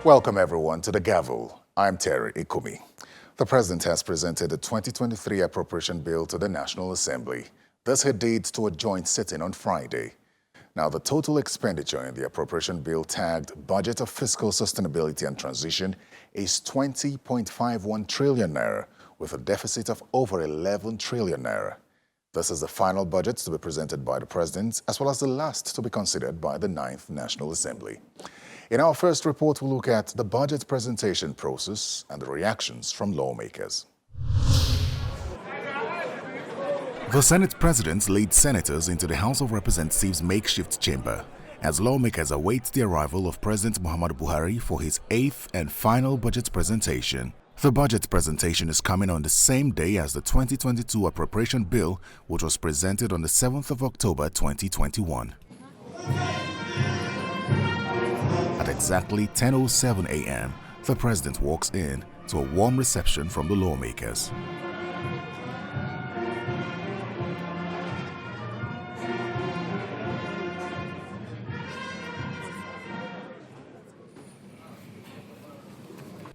Welcome everyone to the Gavel. I'm Terry Ikumi. The President has presented the 2023 Appropriation Bill to the National Assembly. This he did to a joint sitting on Friday. Now, the total expenditure in the Appropriation Bill tagged Budget of Fiscal Sustainability and Transition is 20.51 trillion naira, with a deficit of over 11 trillion naira. This is the final budget to be presented by the President, as well as the last to be considered by the 9th National Assembly. In our first report, we'll look at the budget presentation process and the reactions from lawmakers. The Senate President leads senators into the House of Representatives' makeshift chamber as lawmakers await the arrival of President Muhammadu Buhari for his 8th and final budget presentation. The budget presentation is coming on the same day as the 2022 Appropriation Bill, which was presented on the 7th of October 2021. At exactly 10:07 a.m., the President walks in to a warm reception from the lawmakers.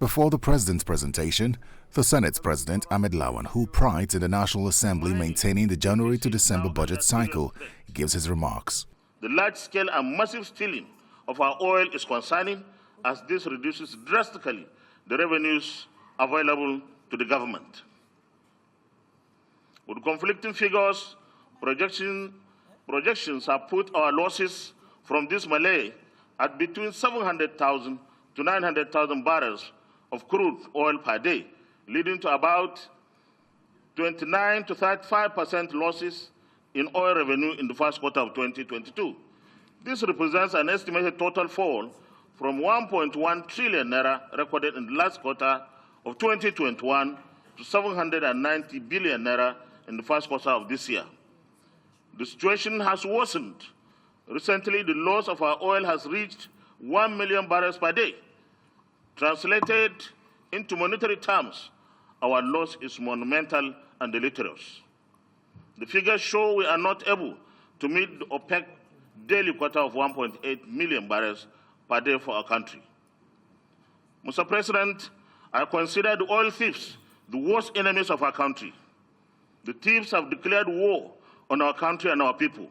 Before the President's presentation, the Senate's President Ahmed Lawan, who prides in the National Assembly maintaining the January to December budget cycle, gives his remarks. The large-scale and massive stealing of our oil is concerning, as this reduces drastically the revenues available to the government. With conflicting figures, projections have put our losses from this melee at between 700,000 to 900,000 barrels of crude oil per day, leading to about 29 to 35% losses in oil revenue in the first quarter of 2022. This represents an estimated total fall from 1.1 trillion naira recorded in the last quarter of 2021 to 790 billion naira in the first quarter of this year. The situation has worsened. Recently, the loss of our oil has reached 1 million barrels per day. Translated into monetary terms, our loss is monumental and deleterious. The figures show we are not able to meet the OPEC daily quota of 1.8 million barrels per day for our country. Mr. President, I consider the oil thieves the worst enemies of our country. The thieves have declared war on our country and our people.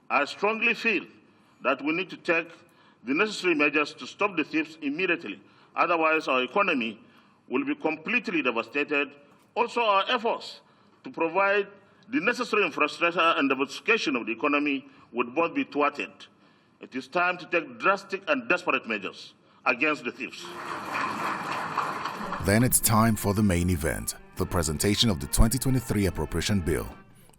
I strongly feel that we need to take the necessary measures to stop the thieves immediately. Otherwise, our economy will be completely devastated. Also, our efforts to provide the necessary infrastructure and diversification of the economy would both be thwarted. It is time to take drastic and desperate measures against the thieves. Then it's time for the main event, the presentation of the 2023 Appropriation Bill.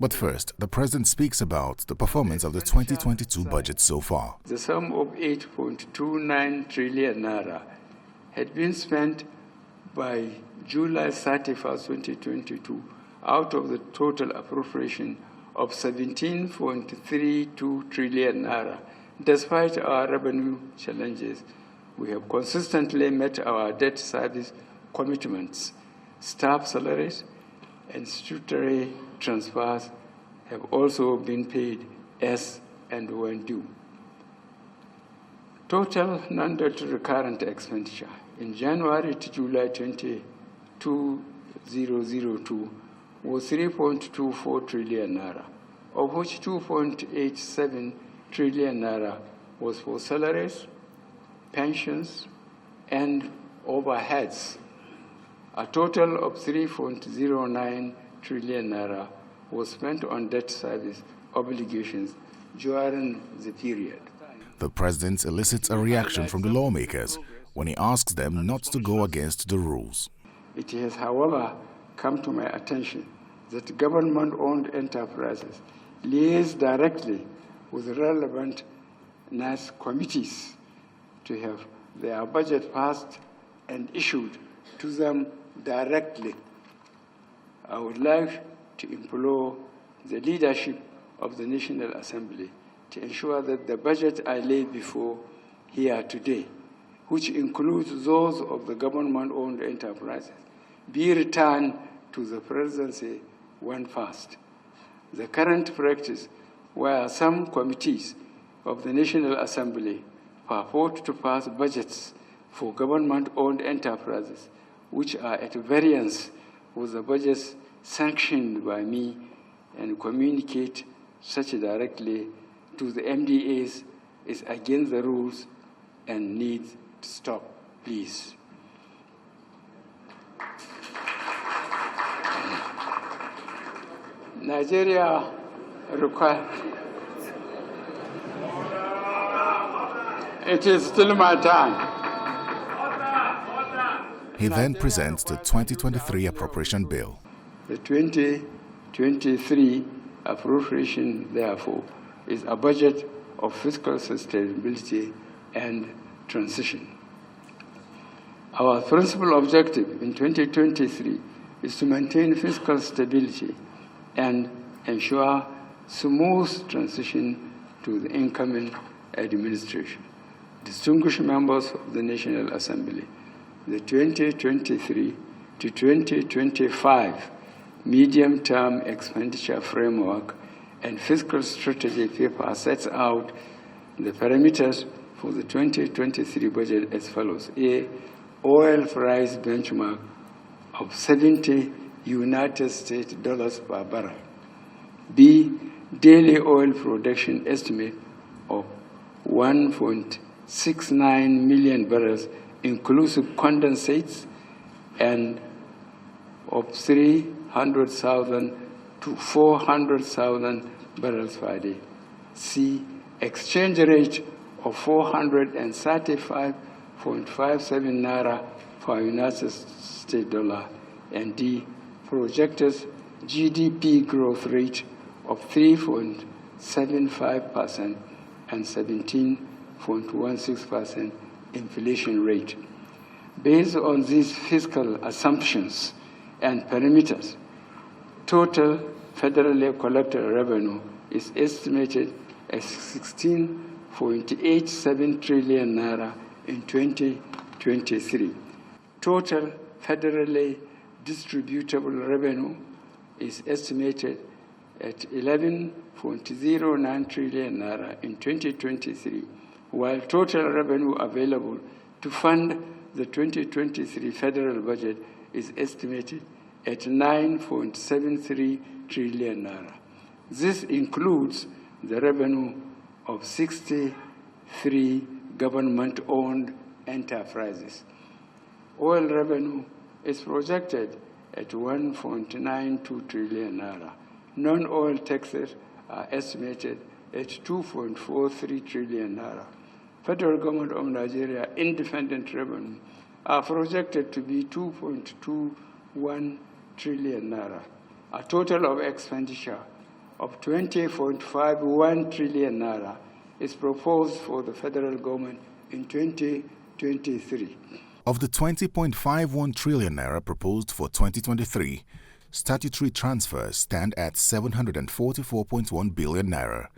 But first, the President speaks about the performance of the 2022 budget so far. The sum of 8.29 trillion naira had been spent by July 31, 2022, out of the total appropriation of 17.32 trillion naira. Despite our revenue challenges, we have consistently met our debt service commitments. Staff salaries and statutory transfers have also been paid as and when due. Total non-recurrent expenditure in January to July 2002 was 3.24 trillion naira, of which 2.87 trillion naira was for salaries, pensions, and overheads. A total of 3.09 trillion naira was spent on debt service obligations during the period. The President elicits a reaction from the lawmakers when he asks them not to go against the rules. It has, however, come to my attention that government-owned enterprises liaise directly with relevant NASS committees to have their budget passed and issued to them directly. I would like to implore the leadership of the National Assembly to ensure that the budget I lay before here today, which includes those of the government-owned enterprises, be returned to the presidency when passed. The current practice, where some committees of the National Assembly purport to pass budgets for government-owned enterprises, which are at variance with the budgets sanctioned by me, and communicate such directly to the MDAs is against the rules and needs to stop, please. Nigeria requires... It is still my time. He then presents the 2023 Appropriation Bill. The 2023 appropriation, therefore, is a budget of fiscal sustainability and transition. Our principal objective in 2023 is to maintain fiscal stability and ensure smooth transition to the incoming administration. Distinguished members of the National Assembly, the 2023 to 2025 medium-term expenditure framework and fiscal strategy paper sets out the parameters for the 2023 budget as follows. A, oil price benchmark of 70 United States dollars per barrel. B, daily oil production estimate of 1.69 million barrels, inclusive condensates, and of 300,000 to 400,000 barrels per day. C, exchange rate of 435.57 naira per United States dollar. And D, projected GDP growth rate of 3.75% and 17.16% inflation rate. Based on these fiscal assumptions and parameters, total federally collected revenue is estimated at 16.87 trillion naira in 2023. Total federally distributable revenue is estimated at 11.09 trillion naira in 2023, while total revenue available to fund the 2023 federal budget is estimated at 9.73 trillion naira. This includes the revenue of 63 government-owned enterprises. Oil revenue is projected at 1.92 trillion naira. Non-oil taxes are estimated at 2.43 trillion naira. Federal government of Nigeria independent revenue are projected to be 2.21 trillion naira. A total of expenditure of 20.51 trillion naira is proposed for the federal government in 2023. Of the 20.51 trillion naira proposed for 2023, statutory transfers stand at 744.1 billion naira.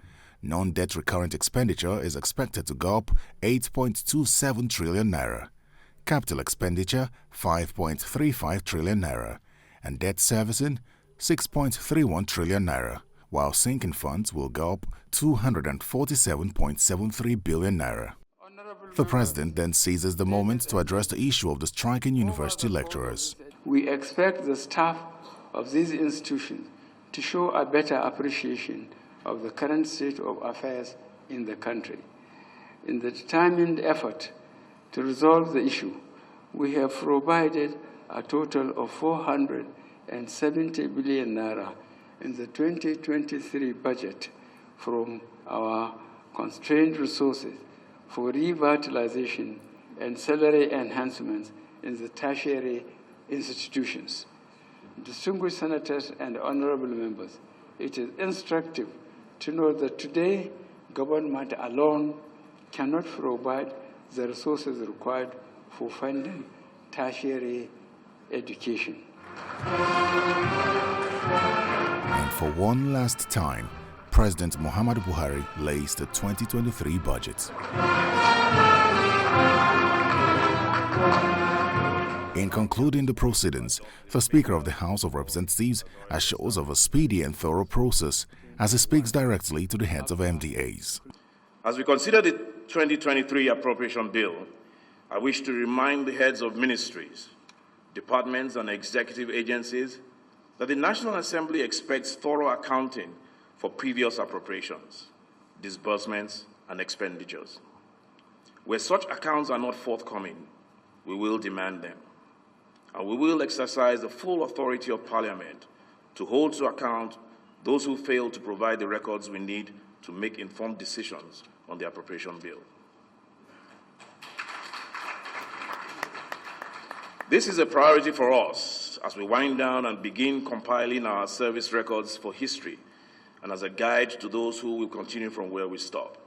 Non-debt recurrent expenditure is expected to go up 8.27 trillion naira. Capital expenditure 5.35 trillion naira. And debt servicing 6.31 trillion naira, while sinking funds will go up 247.73 billion naira. The president then seizes the moment to address the issue of the striking university lecturers. We expect the staff of these institutions to show a better appreciation of the current state of affairs in the country. In the determined effort to resolve the issue, we have provided a total of 470 billion naira in the 2023 budget from our constrained resources for revitalization and salary enhancements in the tertiary institutions. Distinguished senators and honorable members, it is instructive to know that today government alone cannot provide the resources required for funding tertiary education. And for one last time, President Muhammadu Buhari lays the 2023 budget. In concluding the proceedings, the Speaker of the House of Representatives assures of a speedy and thorough process as he speaks directly to the heads of MDAs. As we consider the 2023 Appropriation Bill, I wish to remind the heads of ministries, departments, and executive agencies that the National Assembly expects thorough accounting for previous appropriations, disbursements, and expenditures. Where such accounts are not forthcoming, we will demand them, and we will exercise the full authority of Parliament to hold to account those who fail to provide the records we need to make informed decisions on the appropriation bill. This is a priority for us as we wind down and begin compiling our service records for history and as a guide to those who will continue from where we stop.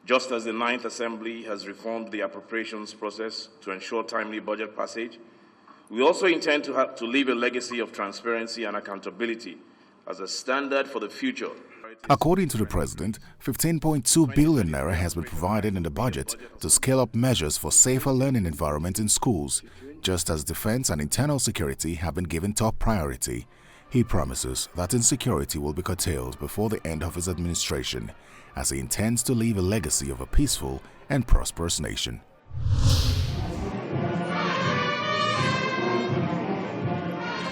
Just as the Ninth Assembly has reformed the appropriations process to ensure timely budget passage, we also intend to leave a legacy of transparency and accountability as a standard for the future. According to the President, 15.2 billion naira has been provided in the budget to scale up measures for safer learning environment in schools, just as defense and internal security have been given top priority. He promises that insecurity will be curtailed before the end of his administration, as he intends to leave a legacy of a peaceful and prosperous nation.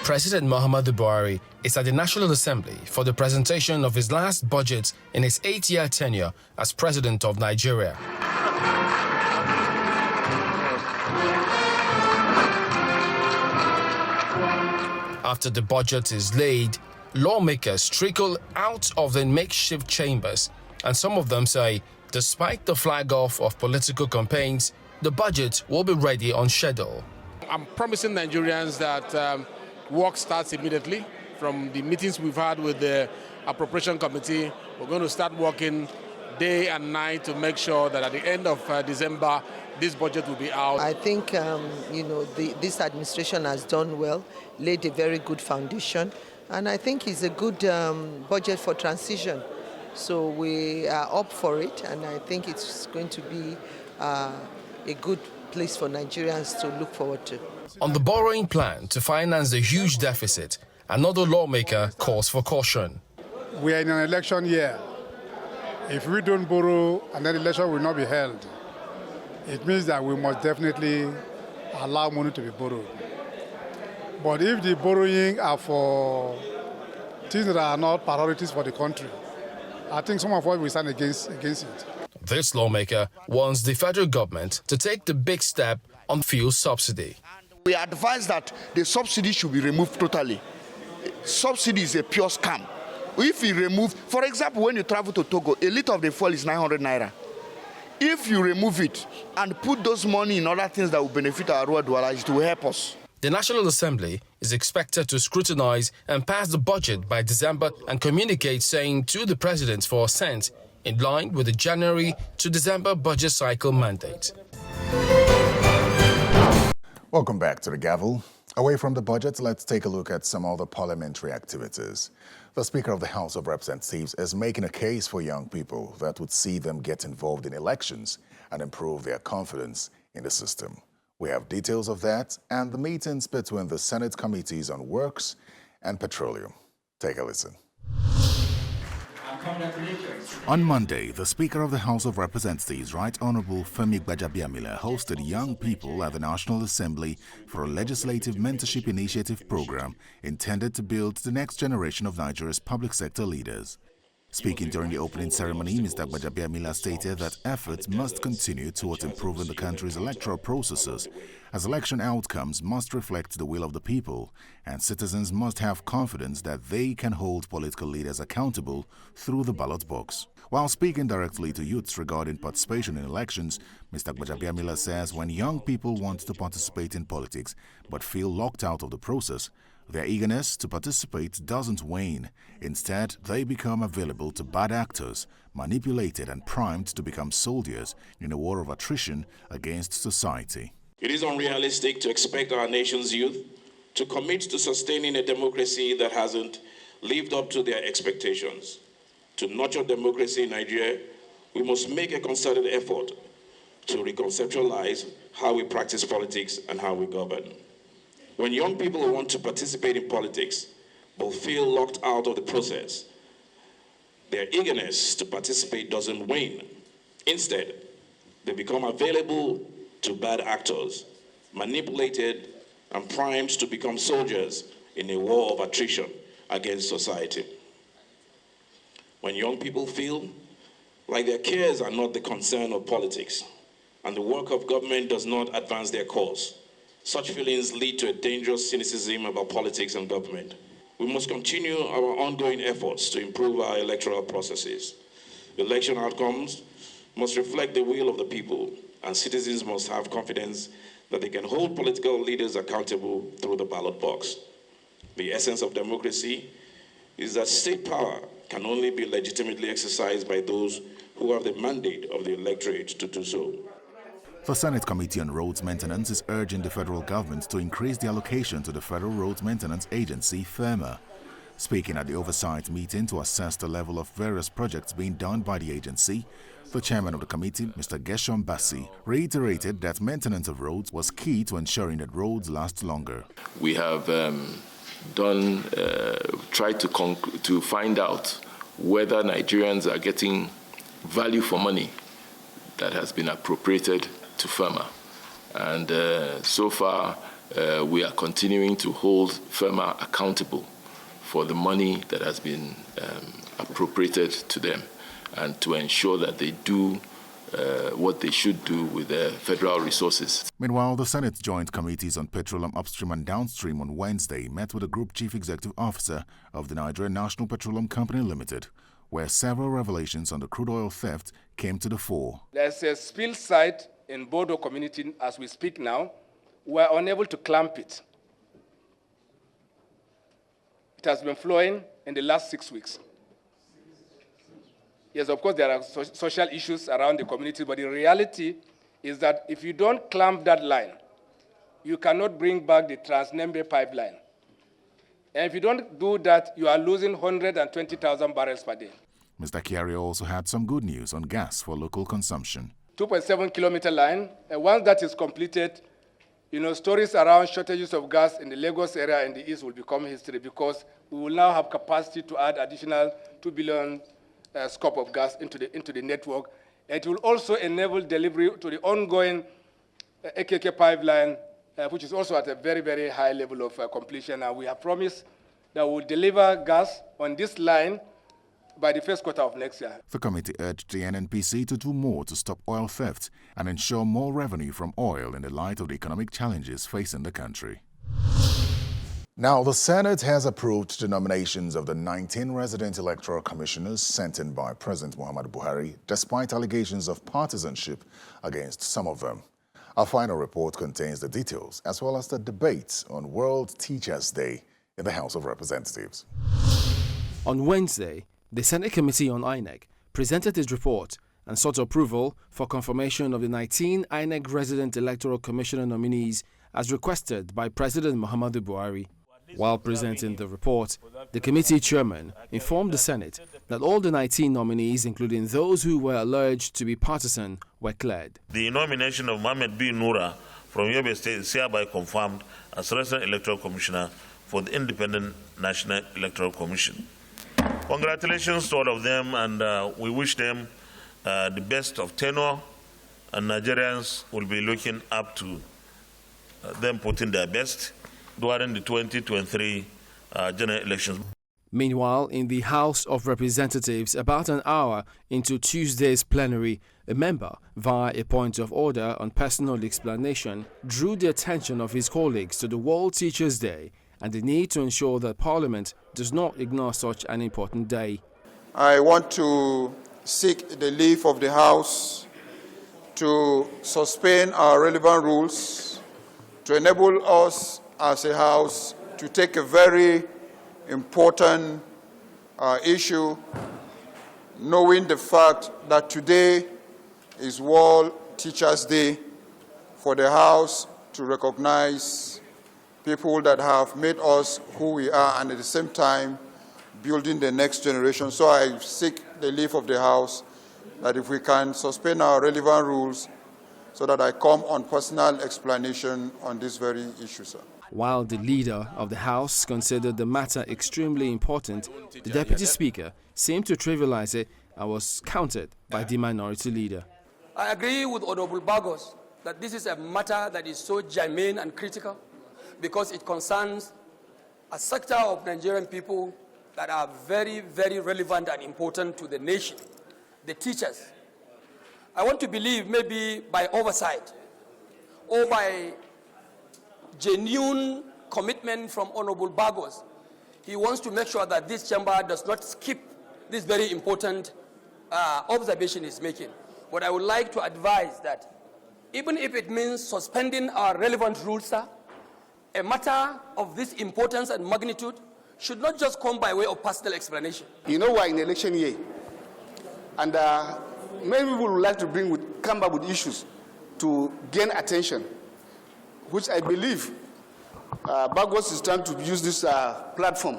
President Muhammadu Buhari is at the National Assembly for the presentation of his last budget in his 8-year tenure as President of Nigeria. After the budget is laid, lawmakers trickle out of the makeshift chambers, and some of them say, despite the flag-off of political campaigns, the budget will be ready on schedule. I'm promising Nigerians that work starts immediately. From the meetings we've had with the Appropriation Committee, we're going to start working day and night to make sure that at the end of December, this budget will be out. I think, this administration has done well, laid a very good foundation, and I think it's a good budget for transition. So we are up for it, and I think it's going to be a good place for Nigerians to look forward to. On the borrowing plan to finance the huge deficit, another lawmaker calls for caution. We are in an election year. If we don't borrow, and then the election will not be held, it means that we must definitely allow money to be borrowed. But if the borrowing are for things that are not priorities for the country, I think some of us will stand against it. This lawmaker wants the federal government to take the big step on fuel subsidy. We advise that the subsidy should be removed totally. Subsidy is a pure scam. If you remove, for example, when you travel to Togo, a litre of the fuel is 900 naira. If you remove it and put those money in other things that will benefit our road dwellers, it will help us. The National Assembly is expected to scrutinize and pass the budget by December and communicate saying to the President for assent in line with the January to December budget cycle mandate. Welcome back to the Gavel. Away from the budget, let's take a look at some other parliamentary activities. The Speaker of the House of Representatives is making a case for young people that would see them get involved in elections and improve their confidence in the system. We have details of that and the meetings between the Senate Committees on Works and Petroleum. Take a listen. On Monday, the Speaker of the House of Representatives, Right Honorable Femi Gbajabiamila, hosted young people at the National Assembly for a legislative mentorship initiative program intended to build the next generation of Nigeria's public sector leaders. Speaking during the opening ceremony, Mr. Gbajabiamila stated that efforts must continue towards improving the country's electoral processes, as election outcomes must reflect the will of the people, and citizens must have confidence that they can hold political leaders accountable through the ballot box. While speaking directly to youths regarding participation in elections, Mr. Gbajabiamila says when young people want to participate in politics but feel locked out of the process, their eagerness to participate doesn't wane. Instead, they become available to bad actors, manipulated and primed to become soldiers in a war of attrition against society. It is unrealistic to expect our nation's youth to commit to sustaining a democracy that hasn't lived up to their expectations. To nurture democracy in Nigeria, we must make a concerted effort to reconceptualize how we practice politics and how we govern. When young people want to participate in politics but feel locked out of the process, their eagerness to participate doesn't wane. Instead, they become available to bad actors, manipulated and primed to become soldiers in a war of attrition against society. When young people feel like their cares are not the concern of politics and the work of government does not advance their cause, such feelings lead to a dangerous cynicism about politics and government. We must continue our ongoing efforts to improve our electoral processes. Election outcomes must reflect the will of the people, and citizens must have confidence that they can hold political leaders accountable through the ballot box. The essence of democracy is that state power can only be legitimately exercised by those who have the mandate of the electorate to do so. The Senate Committee on Roads Maintenance is urging the federal government to increase the allocation to the Federal Roads Maintenance Agency, FEMA. Speaking at the oversight meeting to assess the level of various projects being done by the agency, the chairman of the committee, Mr. Gershom Bassi, reiterated that maintenance of roads was key to ensuring that roads last longer. We have tried to find out whether Nigerians are getting value for money that has been appropriated to FEMA. And so far, we are continuing to hold FEMA accountable for the money that has been appropriated to them, and to ensure that they do what they should do with their federal resources. Meanwhile, the Senate Joint Committees on Petroleum Upstream and Downstream on Wednesday met with the Group Chief Executive Officer of the Nigerian National Petroleum Company Limited, where several revelations on the crude oil theft came to the fore. There's a spill site in Bodo community as we speak now. We're unable to clamp it. It has been flowing in the last 6 weeks. Yes, of course, there are social issues around the community, but the reality is that if you don't clamp that line, you cannot bring back the Trans-Nembe pipeline. And if you don't do that, you are losing 120,000 barrels per day. Mr. Kiari also had some good news on gas for local consumption. 2.7-kilometer line, and once that is completed, stories around shortages of gas in the Lagos area and the east will become history, because we will now have capacity to add additional 2 billion scope of gas into the network. It will also enable delivery to the ongoing AKK pipeline, which is also at a very, very high level of completion. And we have promised that we'll deliver gas on this line by the first quarter of next year. The committee urged the NNPC to do more to stop oil theft and ensure more revenue from oil in the light of the economic challenges facing the country. Now, the Senate has approved the nominations of the 19 resident electoral commissioners sent in by President Muhammadu Buhari, despite allegations of partisanship against some of them. Our final report contains the details, as well as the debate on World Teachers' Day in the House of Representatives. On Wednesday, the Senate Committee on INEC presented its report and sought approval for confirmation of the 19 INEC resident electoral commissioner nominees as requested by President Muhammadu Buhari. While presenting the report, the committee chairman informed the Senate that all the 19 nominees, including those who were alleged to be partisan, were cleared. The nomination of Mohammed B. Noura from Yobe State is hereby confirmed as resident electoral commissioner for the Independent National Electoral Commission. Congratulations to all of them, and we wish them the best of tenure, and Nigerians will be looking up to them putting their best during the 2023 general elections. Meanwhile, in the House of Representatives, about an hour into Tuesday's plenary, a member, via a point of order on personal explanation, drew the attention of his colleagues to the World Teachers' Day and the need to ensure that Parliament does not ignore such an important day. I want to seek the leave of the House to suspend our relevant rules to enable us as a House to take a very important issue, knowing the fact that today is World Teachers' Day, for the House to recognize people that have made us who we are, and at the same time building the next generation. So I seek the leave of the House that if we can suspend our relevant rules so that I come on personal explanation on this very issue, sir. While the leader of the House considered the matter extremely important, the Deputy Speaker seemed to trivialize it and was countered by the Minority Leader. I agree with Honorable Bagos that this is a matter that is so germane and critical because it concerns a sector of Nigerian people that are very, very relevant and important to the nation, the teachers. I want to believe maybe by oversight or by genuine commitment from Honorable Bagos, he wants to make sure that this chamber does not skip this very important observation he's making. But I would like to advise that even if it means suspending our relevant rules, sir, a matter of this importance and magnitude should not just come by way of personal explanation. You know, we're in election year, and many people would like to come up with issues to gain attention, which I believe Bagos is trying to use this platform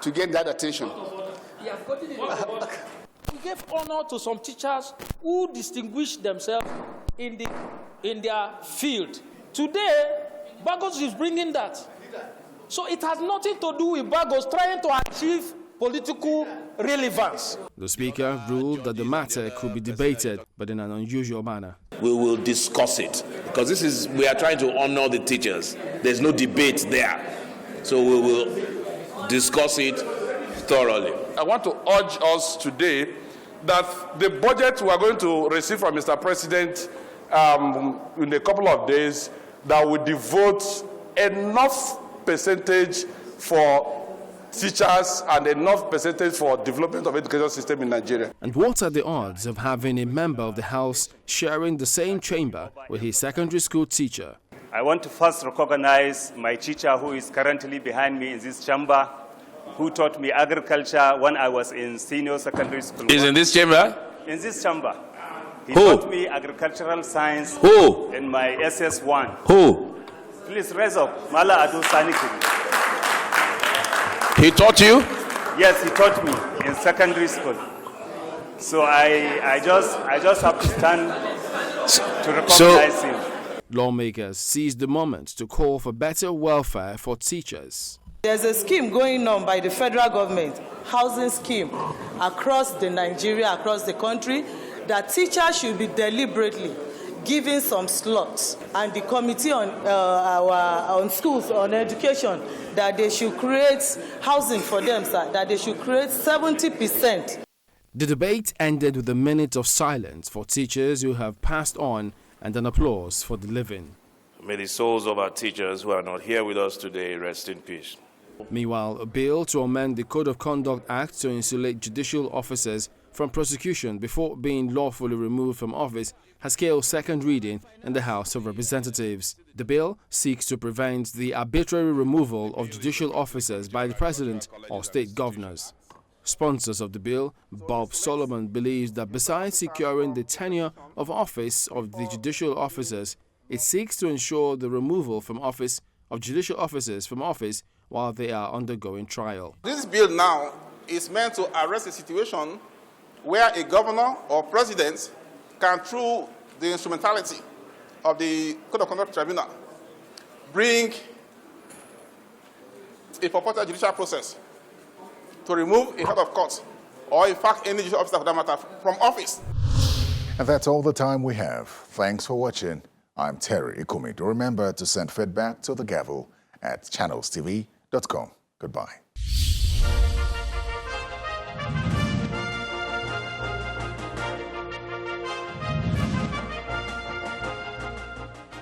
to get that attention. We gave honor to some teachers who distinguished themselves in their field. Today, Bagos is bringing that. So it has nothing to do with Bagos trying to achieve political relevance. The Speaker ruled that the matter could be debated, but in an unusual manner. We will discuss it, because we are trying to honor the teachers. There's no debate there. So we will discuss it thoroughly. I want to urge us today that the budget we are going to receive from Mr. President in a couple of days, that we devote enough percentage for teachers and enough percentage for development of education system in Nigeria. And what are the odds of having a member of the House sharing the same chamber with his secondary school teacher? I want to first recognize my teacher who is currently behind me in this chamber, who taught me agriculture when I was in senior secondary school. Is in this chamber? In this chamber. He Who? taught me agricultural science. Who? In my SS1. Who? Please raise up. Mala Adu Sanikiri. He taught you? Yes, he taught me in secondary school. So I just have to stand to recognize him. Lawmakers seized the moment to call for better welfare for teachers. There's a scheme going on by the federal government, housing scheme, across Nigeria, across the country, that teachers should be deliberately given some slots, and the committee on schools, on education, that they should create housing for them, sir, that they should create 70%. The debate ended with a minute of silence for teachers who have passed on and an applause for the living. May the souls of our teachers who are not here with us today rest in peace. Meanwhile, a bill to amend the Code of Conduct Act to insulate judicial officers from prosecution before being lawfully removed from office has scaled second reading in the House of Representatives. The bill seeks to prevent the arbitrary removal of judicial officers by the president or state governors. Sponsors of the bill, Bob Solomon, believes that besides securing the tenure of office of the judicial officers, it seeks to ensure the removal from office of judicial officers from office while they are undergoing trial. This bill now is meant to arrest a situation where a governor or president can, through the instrumentality of the Code of Conduct Tribunal, bring a purported judicial process to remove a head of court or, in fact, any judicial officer for that matter from office. And that's all the time we have. Thanks for watching. I'm Terry Ikumi. Remember to send feedback to the Gavel at channelstv.com. Goodbye.